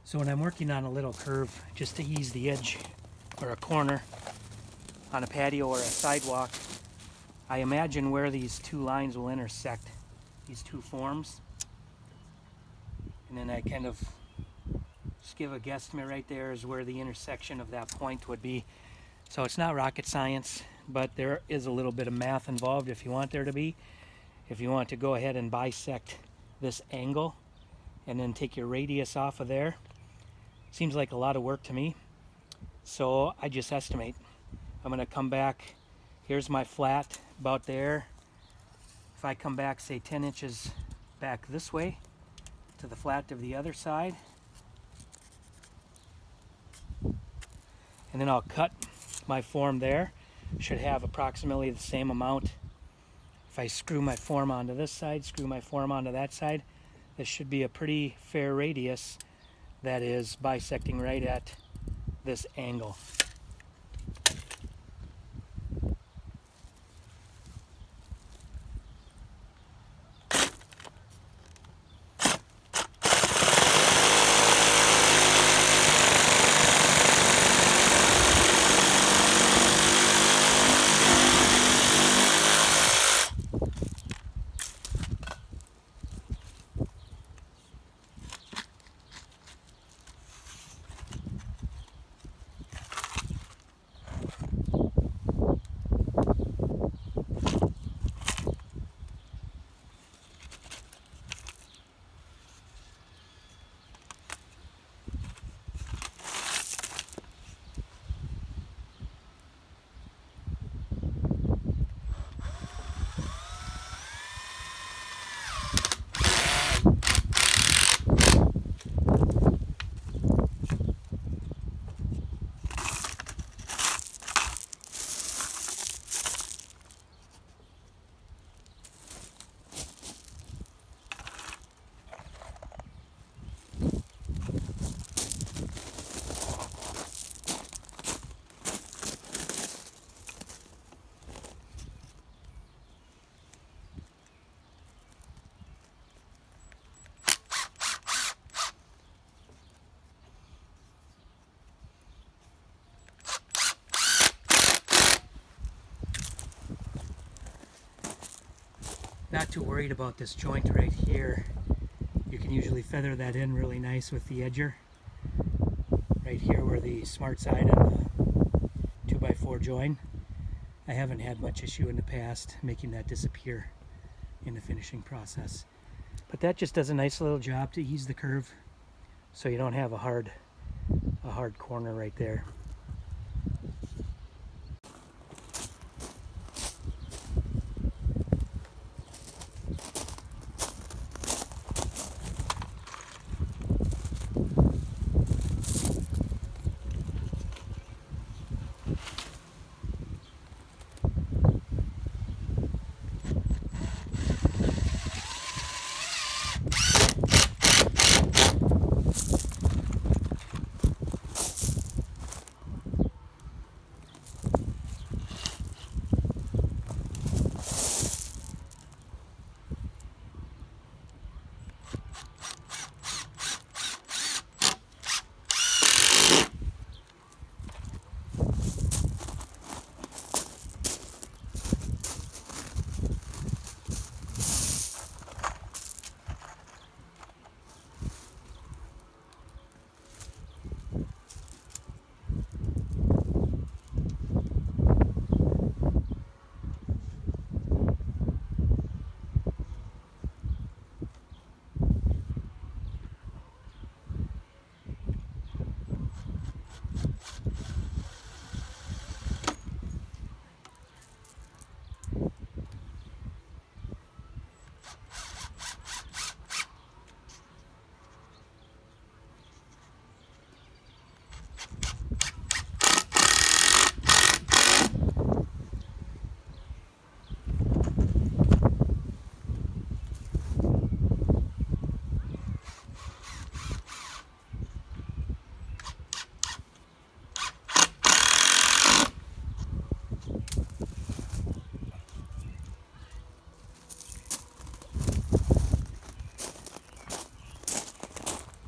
So when I'm working on a little curve, just to ease the edge or a corner on a patio or a sidewalk, I imagine where these two lines will intersect, these two forms. And then I kind of just give a guesstimate right there is where the intersection of that point would be. So it's not rocket science, but there is a little bit of math involved if you want there to be. If you want to go ahead and bisect this angle and then take your radius off of there, seems like a lot of work to me. So I just estimate. I'm going to come back. Here's my flat about there. If I come back, say 10 inches back this way to the flat of the other side, and then I'll cut my form there. Should have approximately the same amount. If I screw my form onto this side, screw my form onto that side, this should be a pretty fair radius that is bisecting right at this angle. Not too worried about this joint right here. You can usually feather that in really nice with the edger. Right here where the smart side and the 2x4 join. I haven't had much issue in the past making that disappear in the finishing process. But that just does a nice little job to ease the curve so you don't have a hard corner right there.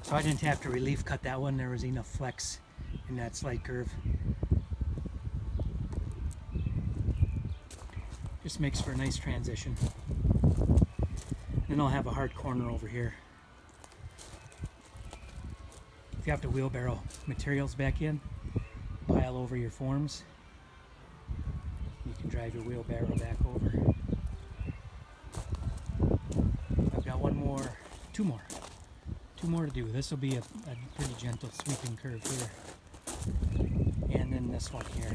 So I didn't have to relief cut that one. There was enough flex in that slight curve. Just makes for a nice transition. Then I'll have a hard corner over here. If you have to wheelbarrow materials back in, pile over your forms, you can drive your wheelbarrow back over. I've got two more to do. This will be a pretty gentle sweeping curve here. And then this one here.